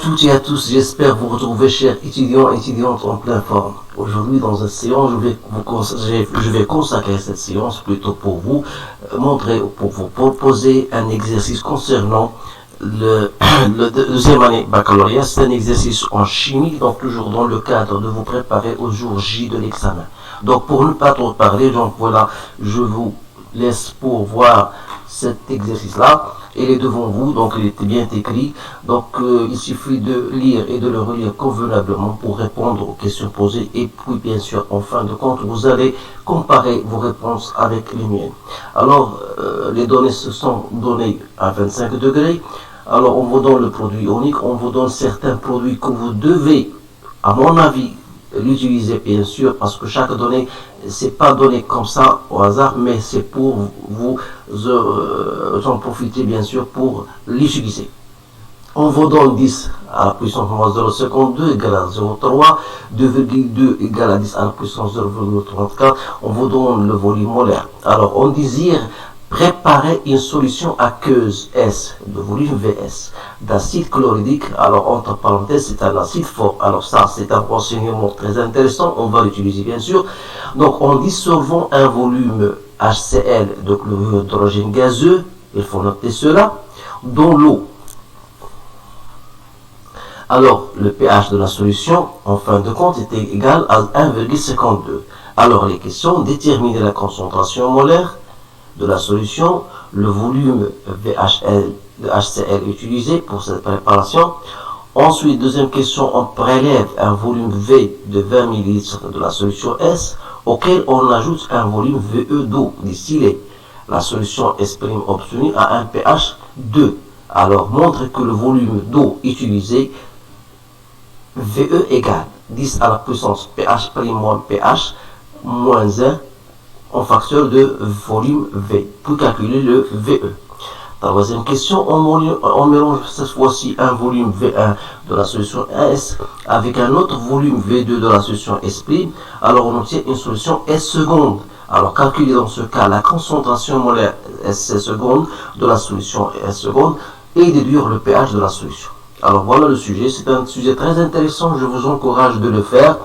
Toutes et à tous, j'espère vous retrouver, chers étudiants et étudiantes, en pleine forme. Aujourd'hui, dans cette séance, je vais consacrer cette séance plutôt pour vous montrer, pour vous proposer un exercice concernant le deuxième année baccalauréat. C'est un exercice en chimie, donc toujours dans le cadre de vous préparer au jour J de l'examen. Donc, pour ne pas trop parler, donc voilà, je vous laisse pour voir cet exercice-là. Il est devant vous, donc il est bien écrit. Donc il suffit de lire et de le relire convenablement pour répondre aux questions posées. Et puis bien sûr, en fin de compte, vous allez comparer vos réponses avec les miennes. Alors, les données se sont données à 25 degrés. Alors, on vous donne le produit ionique, on vous donne certains produits que vous devez, à mon avis, l'utiliser bien sûr, parce que chaque donnée, c'est pas donné comme ça au hasard, mais c'est pour vous en profiter bien sûr pour l'utiliser. On vous donne 10 à la puissance moins 0,52 égale à 0,3, 2,2 égale à 10 à la puissance 0,34, on vous donne le volume molaire. Alors on désire préparer une solution aqueuse S, de volume VS, d'acide chlorhydrique. Alors, entre parenthèses, c'est un acide fort. Alors ça, c'est un renseignement très intéressant, on va l'utiliser bien sûr. Donc, en dissolvant un volume HCl de chlorure d'hydrogène gazeux, il faut noter cela, dans l'eau. Alors, le pH de la solution, en fin de compte, était égal à 1,52. Alors, les questions, déterminer la concentration molaire de la solution, le volume VHL de HCl utilisé pour cette préparation. Ensuite, deuxième question, on prélève un volume V de 20 ml de la solution S, auquel on ajoute un volume VE d'eau distillée. La solution S' obtenue a un pH 2. Alors, montre que le volume d'eau utilisé, VE égale 10 à la puissance pH' moins pH moins 1 en facteur de volume V, pour calculer le VE. Troisième question, on mélange cette fois-ci un volume V1 de la solution S avec un autre volume V2 de la solution S'. Alors on obtient une solution S seconde. Alors calculer dans ce cas la concentration molaire S seconde de la solution S seconde et déduire le pH de la solution. Alors voilà le sujet, c'est un sujet très intéressant, je vous encourage de le faire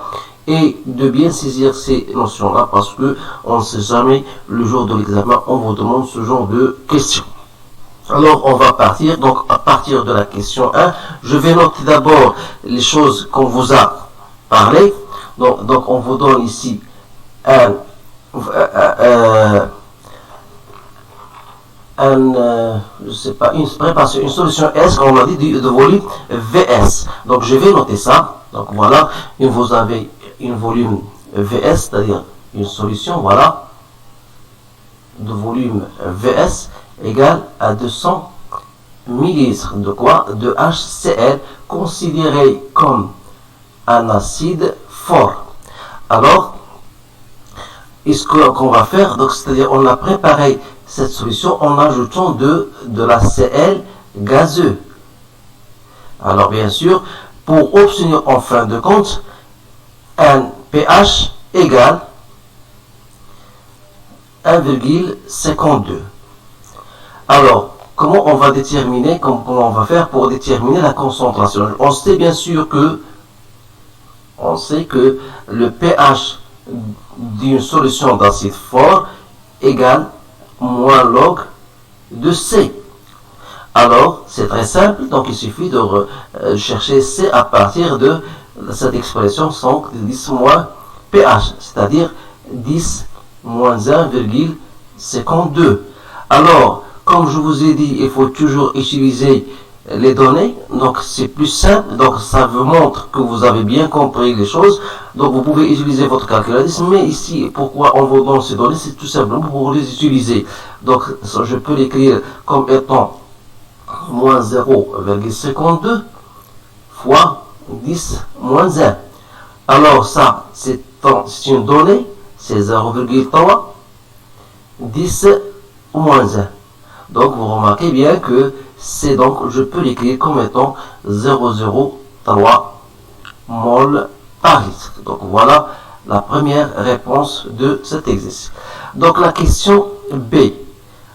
et de bien saisir ces notions-là, parce que on ne sait jamais, le jour de l'examen, on vous demande ce genre de questions. Alors, on va partir, donc à partir de la question 1, je vais noter d'abord les choses qu'on vous a parlé. Donc on vous donne ici je sais pas, une préparation, une solution S, on a dit de volume VS. Donc je vais noter ça. Donc voilà, et vous avez une volume VS, c'est-à-dire une solution, voilà, de volume VS égale à 200 ml de quoi? De HCl, considéré comme un acide fort. Alors, ce qu'on va faire, donc c'est-à-dire on a préparé cette solution en ajoutant de la Cl gazeux. Alors bien sûr, pour obtenir en fin de compte un pH égal 1,52. Alors, comment on va déterminer, comment on va faire pour déterminer la concentration? On sait bien sûr que le pH d'une solution d'acide fort égale moins log de C. Alors, c'est très simple, donc il suffit de chercher C à partir de cette expression 10 moins pH, c'est-à-dire 10 moins 1,52. Alors, comme je vous ai dit, il faut toujours utiliser les données, donc c'est plus simple, donc ça vous montre que vous avez bien compris les choses, donc vous pouvez utiliser votre calculatrice, mais ici, pourquoi on vous donne ces données, c'est tout simplement pour les utiliser. Donc, je peux l'écrire comme étant moins 0,52 fois 10 moins 1. Alors ça, c'est une donnée, c'est 0,3, 10 moins 1. Donc vous remarquez bien que c'est donc, je peux l'écrire comme étant 0,03 mol par litre. Donc voilà la première réponse de cet exercice. Donc la question B,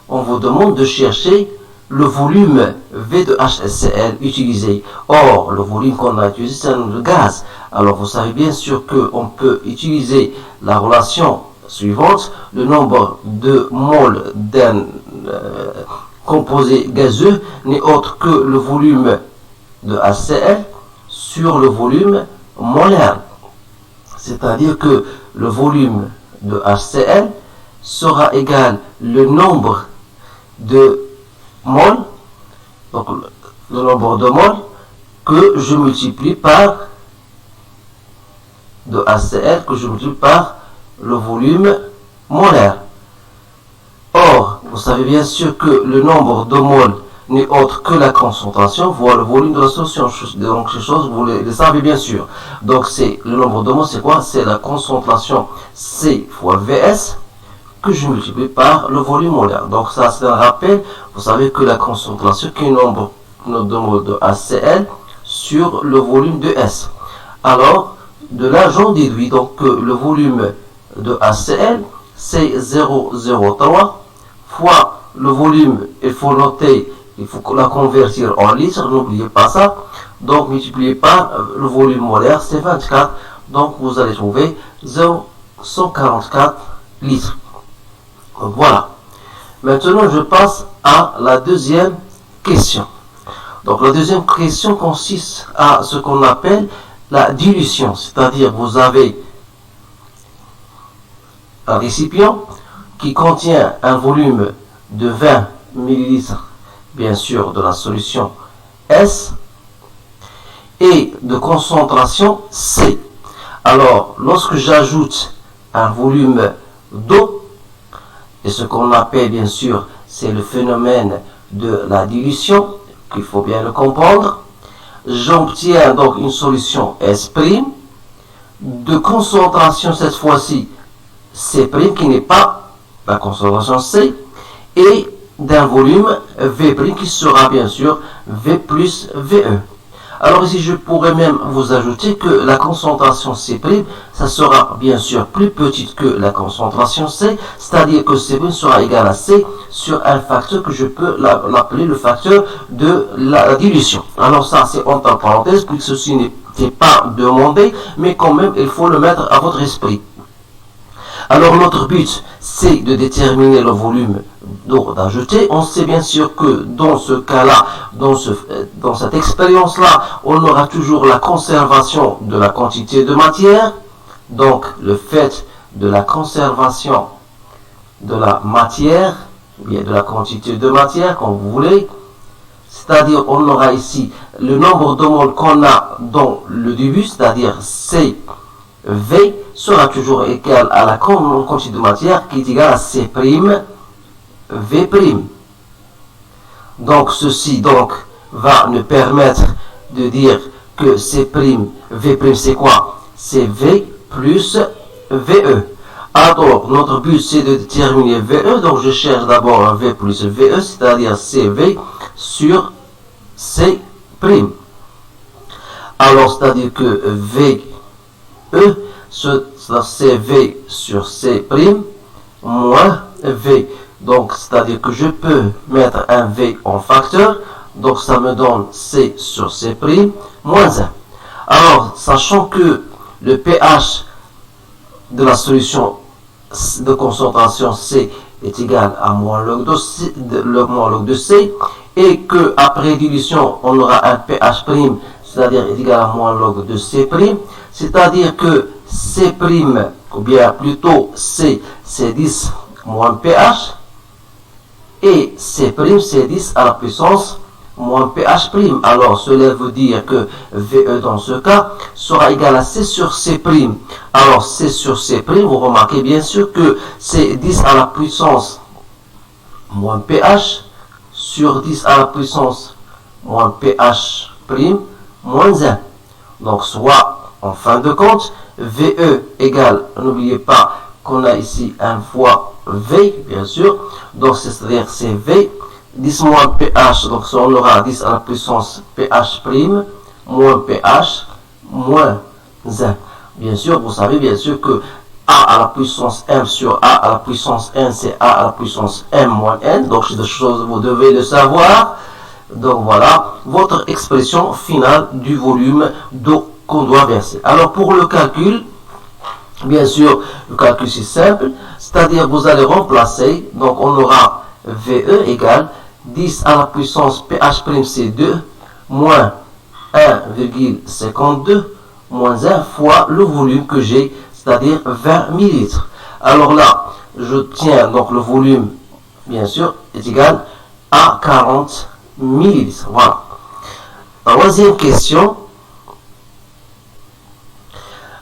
on vous demande de chercher le volume V de HCl utilisé. Or, le volume qu'on a utilisé, c'est le gaz. Alors, vous savez bien sûr qu'on peut utiliser la relation suivante. Le nombre de moles d'un composé gazeux n'est autre que le volume de HCl sur le volume molaire. C'est-à-dire que le volume de HCl sera égal le nombre de moles, donc le nombre de moles que je multiplie par de HCl que je multiplie par le volume molaire. Or, vous savez bien sûr que le nombre de moles n'est autre que la concentration, voire le volume de la solution. Donc, ces choses, vous les savez bien sûr. Donc, c'est le nombre de moles, c'est quoi? C'est la concentration C fois Vs que je multiplie par le volume molaire. Donc, ça, c'est un rappel. Vous savez que la concentration, qui est le nombre de moles de HCl sur le volume de S. Alors, de là, j'en déduis donc que le volume de HCl, c'est 0,03 fois le volume. Il faut noter, il faut la convertir en litres, n'oubliez pas ça. Donc, multiplié par le volume molaire, c'est 24. Donc, vous allez trouver 0,144 litres. Voilà. Maintenant, je passe à la deuxième question. Donc, la deuxième question consiste à ce qu'on appelle la dilution. C'est-à-dire, vous avez un récipient qui contient un volume de 20 ml, bien sûr, de la solution S et de concentration C. Alors, lorsque j'ajoute un volume d'eau, et ce qu'on appelle bien sûr, c'est le phénomène de la dilution, qu'il faut bien le comprendre, j'obtiens donc une solution S' de concentration cette fois-ci C', qui n'est pas la concentration C, et d'un volume V' qui sera bien sûr V plus VE. Alors ici, je pourrais même vous ajouter que la concentration C', ça sera bien sûr plus petite que la concentration C, c'est-à-dire que C' sera égal à C sur un facteur que je peux l'appeler le facteur de la dilution. Alors ça, c'est entre parenthèses, puisque ceci n'était pas demandé, mais quand même, il faut le mettre à votre esprit. Alors notre but, c'est de déterminer le volume d'eau d'ajouter. On sait bien sûr que dans ce cas-là, dans cette expérience-là, on aura toujours la conservation de la quantité de matière. Donc le fait de la conservation de la matière, ou bien de la quantité de matière, comme vous voulez, c'est-à-dire on aura ici le nombre de moles qu'on a dans le début, c'est-à-dire CV, sera toujours égal à la quantité de matière qui est égale à C', V'. Donc ceci donc va nous permettre de dire que C', V' c'est quoi? C'est V plus VE. Alors notre but c'est de déterminer VE, donc je cherche d'abord un V plus VE, c'est-à-dire CV sur C'. Alors c'est-à-dire que VE, c'est V sur C' moins V. Donc, c'est-à-dire que je peux mettre un V en facteur. Donc, ça me donne C sur C' moins 1. Alors, sachant que le pH de la solution de concentration C est égal à moins log de C, et que après dilution, on aura un pH', c'est-à-dire égal à moins log de C', c'est-à-dire que C', ou bien plutôt C, c'est 10 moins pH, et C', c'est 10 à la puissance moins pH'. Alors, cela veut dire que VE dans ce cas sera égal à C sur C'. Alors, C sur C', vous remarquez bien sûr que c'est 10 à la puissance moins pH sur 10 à la puissance moins pH' moins 1. Donc, soit en fin de compte, VE égale, n'oubliez pas qu'on a ici 1 fois V, bien sûr. Donc, c'est-à-dire c'est V, 10 moins pH, donc on aura 10 à la puissance pH' moins pH moins 1. Bien sûr, vous savez bien sûr que A à la puissance m sur A à la puissance n, c'est A à la puissance m moins n. Donc, c'est des choses, vous devez le savoir. Donc, voilà votre expression finale du volume d'eau qu'on doit verser. Alors, pour le calcul, bien sûr, le calcul c'est simple. C'est-à-dire, vous allez remplacer. Donc, on aura VE égale 10 à la puissance pH'2 moins 1,52 moins 1 fois le volume que j'ai, c'est-à-dire 20 millilitres. Alors là, je tiens donc le volume, bien sûr, est égal à 40 millilitres. Voilà. Troisième question.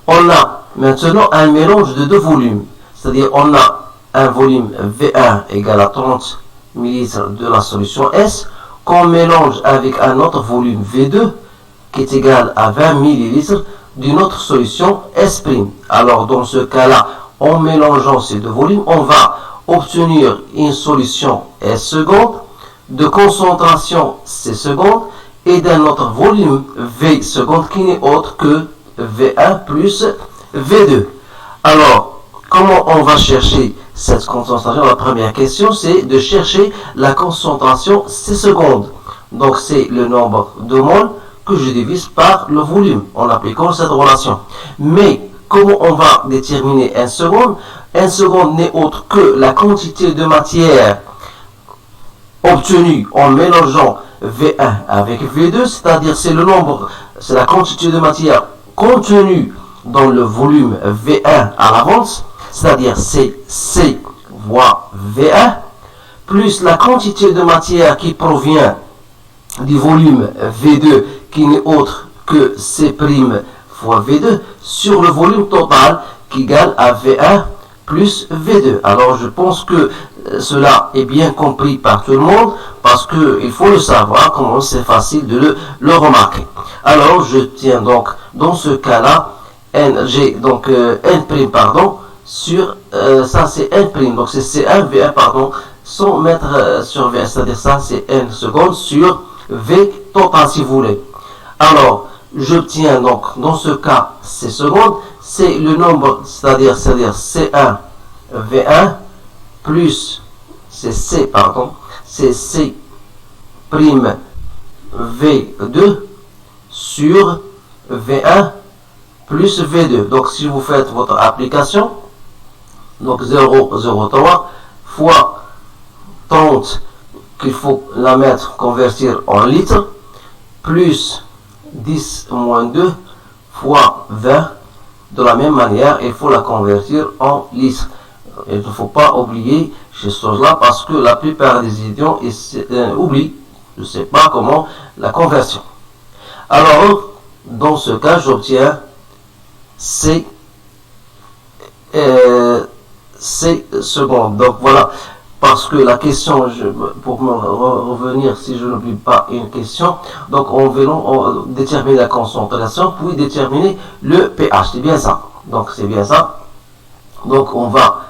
On a maintenant un mélange de deux volumes. C'est-à-dire, on a un volume V1 égal à 30 millilitres de la solution S qu'on mélange avec un autre volume V2 qui est égal à 20 millilitres d'une autre solution S'. Alors, dans ce cas-là, en mélangeant ces deux volumes, on va obtenir une solution S seconde, de concentration C seconde et d'un autre volume V seconde qui n'est autre que V1 plus V2. Alors, comment on va chercher cette concentration? La première question, c'est de chercher la concentration C seconde. Donc, c'est le nombre de moles que je divise par le volume en appliquant cette relation. Mais, comment on va déterminer un seconde? Un seconde n'est autre que la quantité de matière obtenue en mélangeant V1 avec V2, c'est-à-dire c'est le nombre, c'est la quantité de matière contenue dans le volume V1 à l'avance, c'est-à-dire c'est C fois V1, plus la quantité de matière qui provient du volume V2 qui n'est autre que C' fois V2 sur le volume total qui égale à V1 plus V2. Alors je pense que cela est bien compris par tout le monde parce qu'il faut le savoir, comment c'est facile de le remarquer. Alors je tiens donc dans ce cas-là j'ai donc N' pardon sur ça c'est N', donc c'est C1 V1 pardon sans mettre sur V1, c'est-à-dire ça c'est N seconde sur V total si vous voulez. Alors j'obtiens donc dans ce cas C seconde, c'est le nombre, c'est-à-dire C1 V1 plus c'est C pardon, c'est C' V2 sur V1 plus V2. Donc si vous faites votre application, donc 0,03 fois 30 qu'il faut la mettre, convertir en litres, plus 10 moins 2 fois 20. De la même manière, il faut la convertir en litres. Il ne faut pas oublier ces choses-là parce que la plupart des étudiants oublient, je ne sais pas comment, la conversion. Alors, dans ce cas, j'obtiens C secondes. Donc voilà, parce que la question, pour me revenir, si je n'oublie pas une question, donc on va déterminer la concentration, puis déterminer le pH. C'est bien ça. Donc c'est bien ça. Donc on va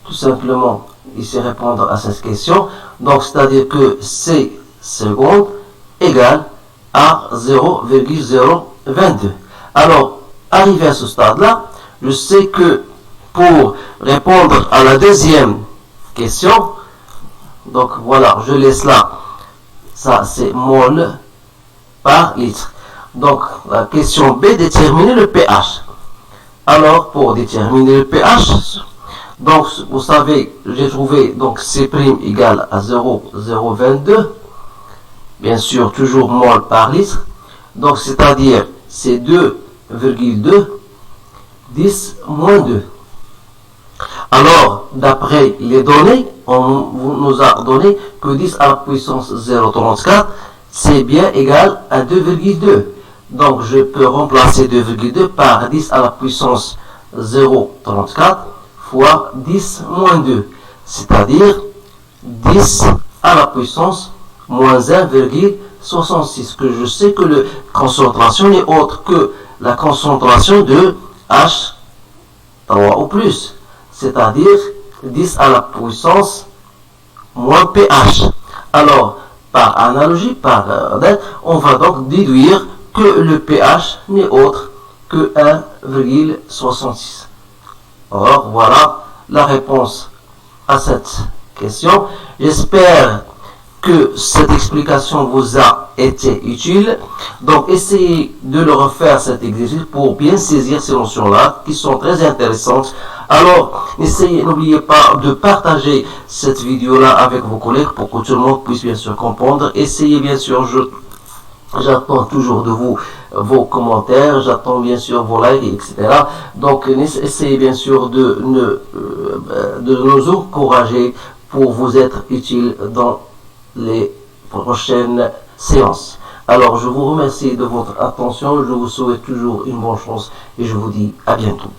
tout simplement ici répondre à cette question. Donc c'est-à-dire que C seconde égale à 0,022. Alors, arrivé à ce stade-là, je sais que pour répondre à la deuxième question, donc voilà, je laisse là, ça c'est mol par litre. Donc la question B, déterminer le pH. Alors pour déterminer le pH, donc vous savez, j'ai trouvé donc C' égale à 0,022, bien sûr toujours mol par litre, donc c'est-à-dire c'est 2,2 10 moins 2. Alors, d'après les données, on nous a donné que 10 à la puissance 0,34, c'est bien égal à 2,2. Donc, je peux remplacer 2,2 par 10 à la puissance 0,34 fois 10 moins 2, c'est-à-dire 10 à la puissance moins 1,66, que je sais que la concentration n'est autre que la concentration de H3 ou plus, c'est-à-dire 10 à la puissance moins pH. Alors, par analogie, on va donc déduire que le pH n'est autre que 1,66. Alors, voilà la réponse à cette question. J'espère que cette explication vous a été utile. Donc, essayez de le refaire cet exercice pour bien saisir ces notions-là qui sont très intéressantes. Alors, n'oubliez pas de partager cette vidéo-là avec vos collègues pour que tout le monde puisse bien sûr comprendre. Essayez bien sûr, j'attends toujours de vous vos commentaires, j'attends bien sûr vos likes, etc. Donc, essayez bien sûr de nous encourager pour vous être utile dans les prochaines séances. Alors, je vous remercie de votre attention, je vous souhaite toujours une bonne chance et je vous dis à bientôt.